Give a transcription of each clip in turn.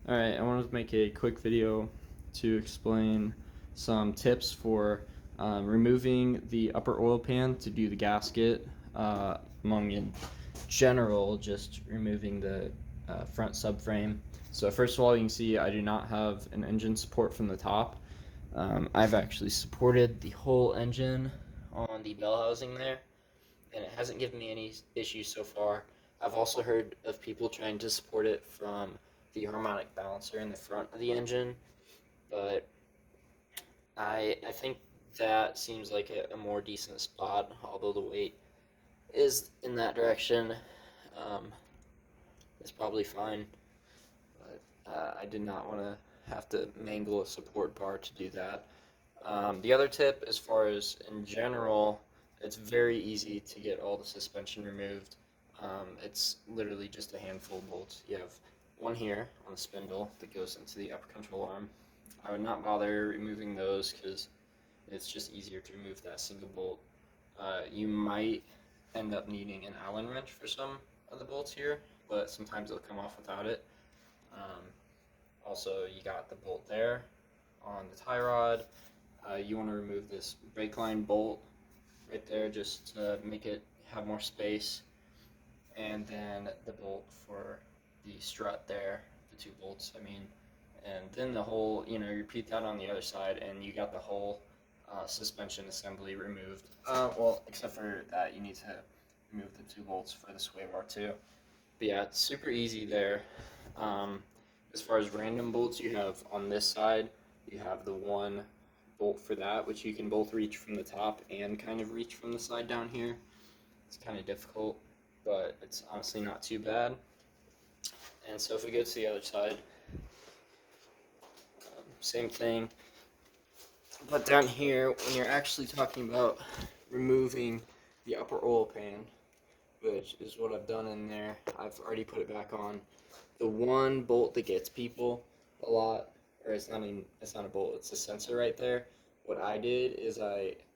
Alright, I wanted to make a quick video to explain some tips for removing the upper oil pan to do the gasket, among in general, just removing the front subframe. So first of all, you can see I do not have an engine support from the top. I've actually supported the whole engine on the bell housing there, and it hasn't given me any issues so far. I've also heard of people trying to support it from the harmonic balancer in the front of the engine, but I think that seems like a more decent spot, although the weight is in that direction. Um, it's probably fine, but I did not want to have to mangle a support bar to do that. The other tip, as far as in general, it's very easy to get all the suspension removed. It's literally just a handful of bolts. You have one here on the spindle that goes into the upper control arm. I would not bother removing those because it's just easier to remove that single bolt. You might end up needing an Allen wrench for some of the bolts here, but sometimes they'll come off without it. Um, Also, you got the bolt there on the tie rod. You want to remove this brake line bolt right there just to make it have more space, and then the bolt for the strut there, the two bolts, I mean, and then the whole, repeat that on the other side, and you got the whole suspension assembly removed. Well, except for that, you need to remove the two bolts for the sway bar too. But yeah, it's super easy there. Um, as far as random bolts, you have on this side, you have the one bolt for that, which you can both reach from the top and kind of reach from the side down here. It's kind of difficult, but it's honestly not too bad. And so if we go to the other side, same thing. But down here, when you're actually talking about removing the upper oil pan, which is what I've done in there, I've already put it back on. The one bolt that gets people a lot, or it's not a bolt, it's a sensor right there. What I did is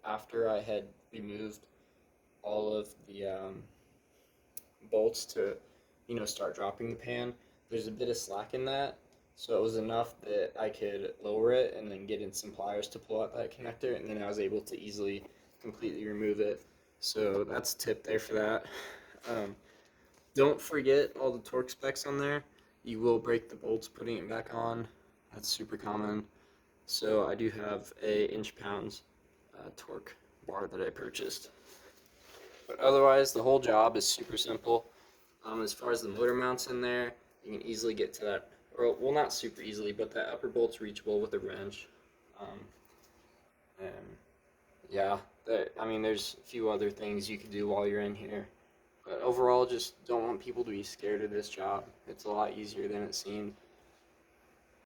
after I had removed all of the bolts to, start dropping the pan, there's a bit of slack in that. So it was enough that I could lower it and then get in some pliers to pull out that connector, and then I was able to easily completely remove it. So that's a tip there for that. Um, don't forget all the torque specs on there. You will break the bolts putting it back on. That's super common. So I do have a inch-pounds torque bar that I purchased. But otherwise, the whole job is super simple. As far as the motor mounts in there, you can easily get to that, or well, not super easily, but that upper bolt's reachable with a wrench. Um, and yeah, there's a few other things you could do while you're in here. But overall, just don't want people to be scared of this job. It's a lot easier than it seemed.